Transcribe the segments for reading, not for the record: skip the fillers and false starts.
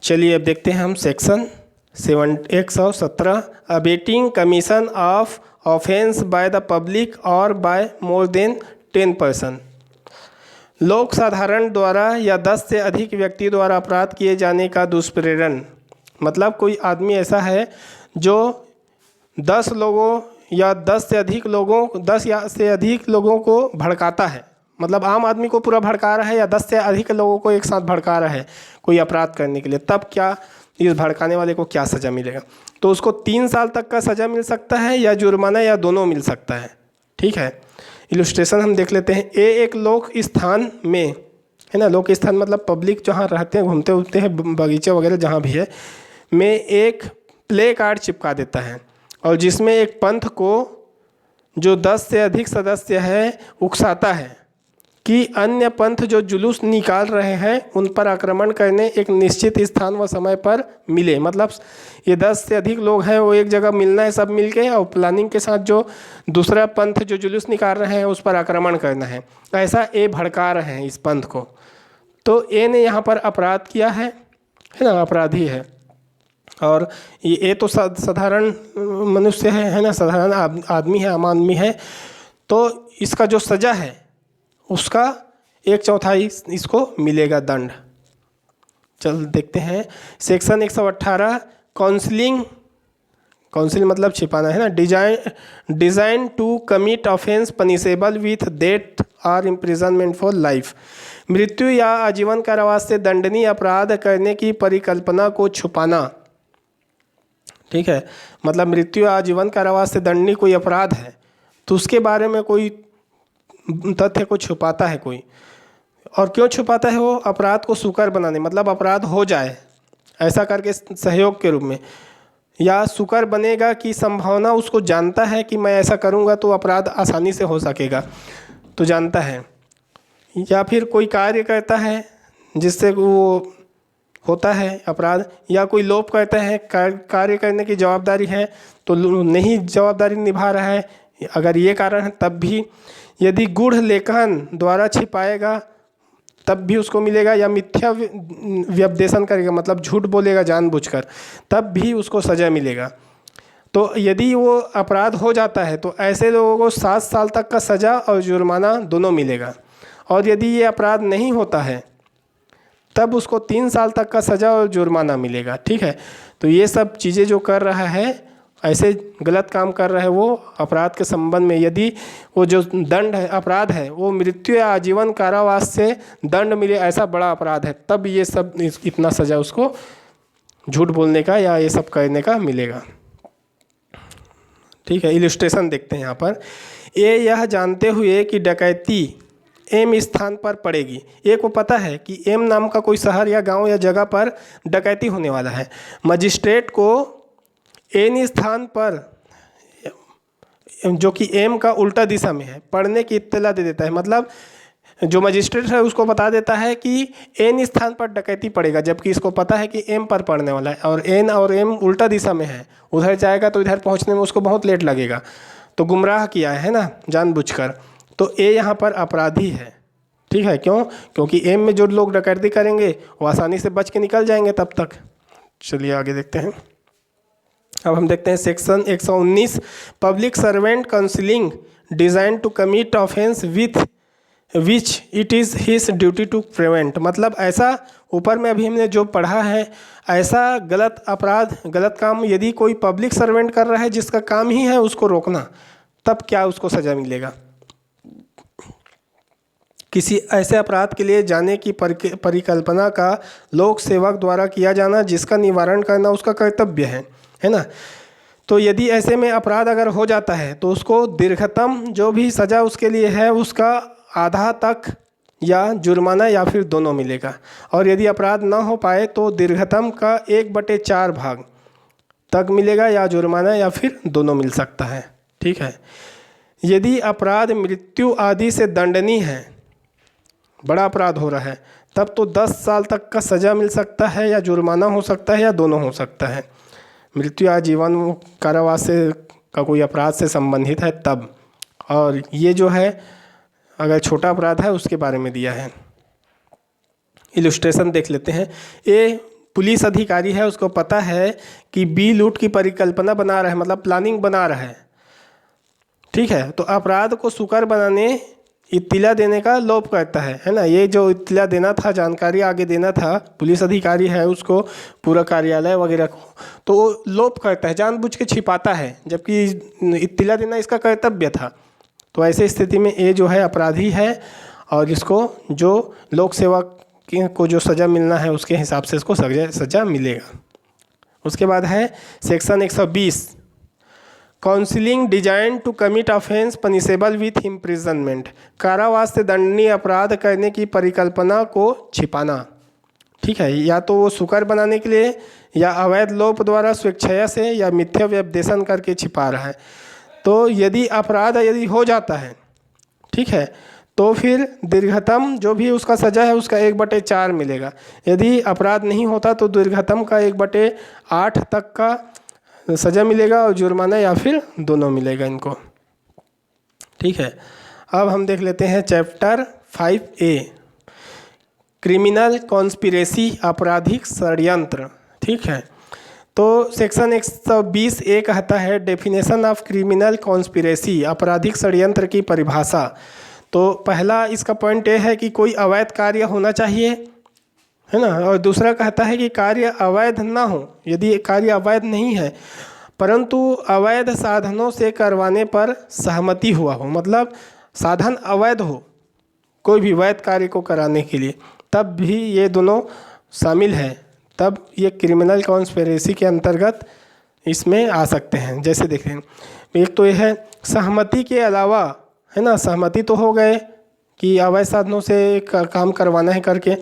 चलिए अब देखते हैं हम section 117 abetting commission of offence by the public और बाय मोर देन 10 पर्सन। लोक साधारण द्वारा या 10 से अधिक व्यक्ति द्वारा अपराध किए जाने का दुष्प्रेरण, मतलब कोई आदमी ऐसा है जो 10 लोगों या 10 या से अधिक लोगों को भड़काता है, मतलब आम आदमी को पूरा भड़का रहा है या 10 से अधिक लोगों को एक साथ भड़का रहा है कोई अपराध करने के लिए, तब क्या इस भड़काने वाले को क्या सज़ा मिलेगा? तो उसको 3 साल तक का सज़ा मिल सकता है या जुर्माना या दोनों मिल सकता है। ठीक है, इलस्ट्रेशन हम देख लेते हैं। एक लोक स्थान में, है ना, लोक स्थान मतलब पब्लिक जहाँ रहते हैं, घूमते उठते हैं, बगीचे वगैरह जहाँ भी है, में एक प्ले कार्ड चिपका देता है और जिसमें एक पंथ को जो 10 से अधिक सदस्य है उकसाता है कि अन्य पंथ जो जुलूस निकाल रहे हैं उन पर आक्रमण करने एक निश्चित स्थान व समय पर मिले। मतलब ये 10 से अधिक लोग हैं, वो एक जगह मिलना है सब मिलके, और प्लानिंग के साथ जो दूसरा पंथ जो जुलूस निकाल रहे हैं उस पर आक्रमण करना है। ऐसा ए भड़का रहे हैं इस पंथ को, तो ए ने यहाँ पर अपराध किया है ना, अपराधी है। और ये तो साधारण मनुष्य है ना, साधारण आदमी है, आम आदमी है। तो इसका जो सज़ा है उसका 1/4 इसको मिलेगा दंड। चल देखते हैं सेक्शन 118 काउंसिलिंग मतलब छिपाना, है ना, design to commit offence punishable with death और इम्प्रिजनमेंट फॉर लाइफ। मृत्यु या आजीवन कारावास से दंडनीय अपराध करने की परिकल्पना को छुपाना। ठीक है, मतलब मृत्यु या आजीवन कारावास से दंडनीय कोई अपराध है तो उसके बारे में कोई तथ्य को छुपाता है कोई, और क्यों छुपाता है? वो अपराध को सुकर बनाने, मतलब अपराध हो जाए ऐसा करके सहयोग के रूप में, या सुकर बनेगा की संभावना उसको जानता है कि मैं ऐसा करूँगा तो अपराध आसानी से हो सकेगा तो जानता है, या फिर कोई कार्य करता है जिससे वो होता है अपराध, या कोई लोभ करता है, कार्य करने की जवाबदारी है तो नहीं जवाबदारी निभा रहा है, अगर ये कारण है तब भी। यदि गूढ़ लेखन द्वारा छिपाएगा तब भी उसको मिलेगा, या मिथ्या व्यपदेशन करेगा मतलब झूठ बोलेगा जानबूझकर तब भी उसको सज़ा मिलेगा। तो यदि वो अपराध हो जाता है तो ऐसे लोगों को 7 साल तक का सज़ा और जुर्माना दोनों मिलेगा, और यदि ये अपराध नहीं होता है तब उसको 3 साल तक का सज़ा और जुर्माना मिलेगा। ठीक है, तो ये सब चीज़ें जो कर रहा है, ऐसे गलत काम कर रहा है वो अपराध के संबंध में, यदि वो जो दंड है अपराध है वो मृत्यु या आजीवन कारावास से दंड मिले, ऐसा बड़ा अपराध है, तब ये सब इतना सज़ा उसको झूठ बोलने का या ये सब करने का मिलेगा। ठीक है, इलस्ट्रेशन देखते हैं यहाँ पर। यह जानते हुए कि डकैती एम स्थान पर पड़ेगी, ए को पता है कि एम नाम का कोई शहर या गांव या जगह पर डकैती होने वाला है, मजिस्ट्रेट को एन स्थान पर जो कि एम का उल्टा दिशा में है पढ़ने की इत्तला दे देता है। मतलब जो मजिस्ट्रेट है उसको बता देता है कि एन स्थान पर डकैती पड़ेगा, जबकि इसको पता है कि एम पर पड़ने वाला है, और एन और एम उल्टा दिशा में है, उधर जाएगा तो इधर पहुंचने में उसको बहुत लेट लगेगा, तो गुमराह किया है ना जानबूझकर। तो ए यहाँ पर अपराधी है। ठीक है, क्यों? क्योंकि एम में जो लोग डकैती करेंगे वो आसानी से बच के निकल जाएंगे तब तक। चलिए आगे देखते हैं। अब हम देखते हैं section 119 public servant concealing design to commit offence with which it is his duty to prevent. मतलब ऐसा ऊपर में अभी हमने जो पढ़ा है, ऐसा गलत अपराध गलत काम यदि कोई पब्लिक सर्वेंट कर रहा है जिसका काम ही है उसको रोकना, तब क्या उसको सज़ा मिलेगा? किसी ऐसे अपराध के लिए जाने की परिकल्पना का लोक सेवक द्वारा किया जाना जिसका निवारण करना उसका कर्तव्य है ना। तो यदि ऐसे में अपराध अगर हो जाता है तो उसको दीर्घतम जो भी सज़ा उसके लिए है उसका आधा तक या जुर्माना या फिर दोनों मिलेगा, और यदि अपराध ना हो पाए तो दीर्घतम का 1/4 भाग तक मिलेगा, या जुर्माना या फिर दोनों मिल सकता है। ठीक है, यदि अपराध मृत्यु आदि से दंडनीय है, बड़ा अपराध हो रहा है, तब तो 10 साल तक का सज़ा मिल सकता है, या जुर्माना हो सकता है, या दोनों हो सकता है। मृत्यु या जीवन कारावास से का कोई अपराध से संबंधित है तब, और ये जो है अगर छोटा अपराध है उसके बारे में दिया है। इलस्ट्रेशन देख लेते हैं। ये पुलिस अधिकारी है उसको पता है कि बी लूट की परिकल्पना बना रहा है, मतलब प्लानिंग बना रहा है, ठीक है, तो अपराध को सुकर बनाने इत्तिला देने का लोभ करता है ना। ये जो इत्तिला देना था, जानकारी आगे देना था, पुलिस अधिकारी है उसको, पूरा कार्यालय वगैरह को, तो वो लोभ करता है, जानबूझ के छिपाता है, जबकि इत्तिला देना इसका कर्तव्य था। तो ऐसे स्थिति में ये जो है अपराधी है और इसको जो लोक सेवा को जो सज़ा मिलना है उसके हिसाब से इसको सज़ा मिलेगा। उसके बाद है section 120, concealing design to commit offence punishable with imprisonment, कारावास से दंडनीय अपराध करने की परिकल्पना को छिपाना, ठीक है, या तो वो सुकर बनाने के लिए या अवैध लोप द्वारा स्वेच्छया से या मिथ्या व्यपदेशन करके छिपा रहा है। तो यदि अपराध यदि हो जाता है, ठीक है, तो फिर दीर्घतम जो भी उसका सज़ा है उसका 1/4 मिलेगा। यदि अपराध नहीं होता तो दीर्घतम का 1/8 तक का सज़ा मिलेगा और जुर्माना या फिर दोनों मिलेगा इनको, ठीक है। अब हम देख लेते हैं चैप्टर 5A, क्रिमिनल कॉन्स्पिरेसी, आपराधिक षड्यंत्र, ठीक है। तो सेक्शन 120A कहता है डेफिनेशन ऑफ क्रिमिनल कॉन्स्पिरेसी, आपराधिक षड्यंत्र की परिभाषा। तो पहला इसका पॉइंट ये है कि कोई अवैध कार्य होना चाहिए, है ना, और दूसरा कहता है कि कार्य अवैध ना हो। यदि कार्य अवैध नहीं है परंतु अवैध साधनों से करवाने पर सहमति हुआ हो, मतलब साधन अवैध हो कोई भी वैध कार्य को कराने के लिए, तब भी ये दोनों शामिल हैं, तब ये क्रिमिनल कॉन्स्पिरेसी के अंतर्गत इसमें आ सकते हैं। जैसे देखें, एक तो ये है सहमति के अलावा, है ना, सहमति तो हो गए कि अवैध साधनों से काम करवाना है करके,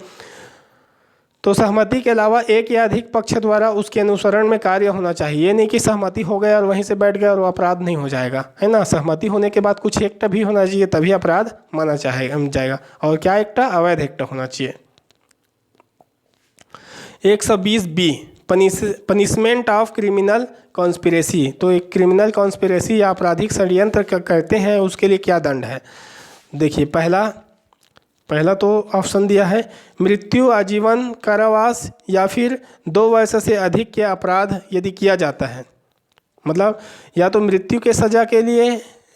तो सहमति के अलावा एक या अधिक पक्ष द्वारा उसके अनुसरण में कार्य होना चाहिए। ये नहीं कि सहमति हो गया और वहीं से बैठ गया और वो अपराध नहीं हो जाएगा, है ना। सहमति होने के बाद कुछ एक्ट भी होना चाहिए, तभी अपराध माना जाएगा। और क्या एक्ट? अवैध एक्ट होना चाहिए। 120B, punishment of criminal conspiracy. तो एक क्रिमिनल कॉन्स्पिरेसी या आपराधिक षड्यंत्र करते हैं उसके लिए क्या दंड है? देखिए, पहला तो ऑप्शन दिया है मृत्यु, आजीवन कारावास या फिर 2 वर्ष से अधिक के अपराध यदि किया जाता है, मतलब या तो मृत्यु के सज़ा के लिए,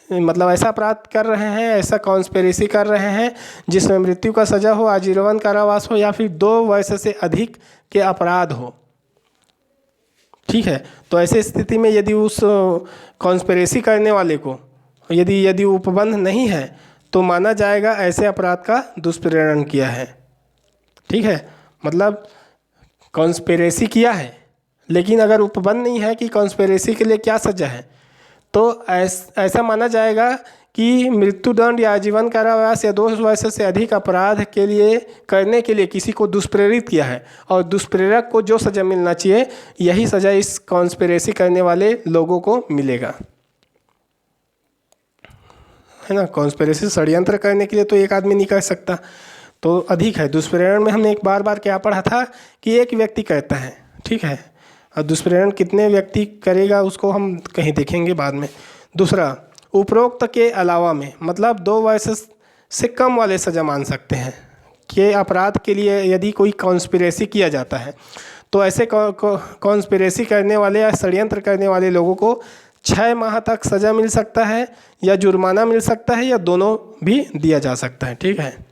मतलब ऐसा अपराध कर रहे हैं, ऐसा कॉन्स्पिरेसी कर रहे हैं जिसमें मृत्यु का सज़ा हो, आजीवन कारावास हो या फिर 2 वर्ष से अधिक के अपराध हो, ठीक है। तो ऐसे स्थिति में यदि उस कॉन्स्पिरेसी करने वाले को यदि उपबंध नहीं है तो माना जाएगा ऐसे अपराध का दुष्प्रेरण किया है, ठीक है। मतलब कॉन्स्पिरेसी किया है, लेकिन अगर उपबंध नहीं है कि कॉन्स्पिरेसी के लिए क्या सज़ा है, तो ऐसा माना जाएगा कि मृत्युदंड या आजीवन कारावास या 2 वर्ष से अधिक अपराध के लिए करने के लिए किसी को दुष्प्रेरित किया है, और दुष्प्रेरक को जो सज़ा मिलना चाहिए यही सज़ा इस कॉन्स्पिरेसी करने वाले लोगों को मिलेगा, है ना। कॉन्स्पिरेसी षड्यंत्र करने के लिए तो एक आदमी नहीं कर सकता, तो अधिक है। दुष्प्रेरण में हमने एक बार क्या पढ़ा था कि एक व्यक्ति करता है, ठीक है, और दुष्प्रेरण कितने व्यक्ति करेगा उसको हम कहीं देखेंगे बाद में। दूसरा, उपरोक्त के अलावा में, मतलब 2 वर्ष से कम वाले सज़ा मान सकते हैं कि अपराध के लिए यदि कोई कॉन्स्पिरेसी किया जाता है, तो ऐसे कॉन्स्पिरेसी करने वाले या षड्यंत्र करने वाले लोगों को 6 माह तक सज़ा मिल सकता है या जुर्माना मिल सकता है या दोनों भी दिया जा सकता है, ठीक है।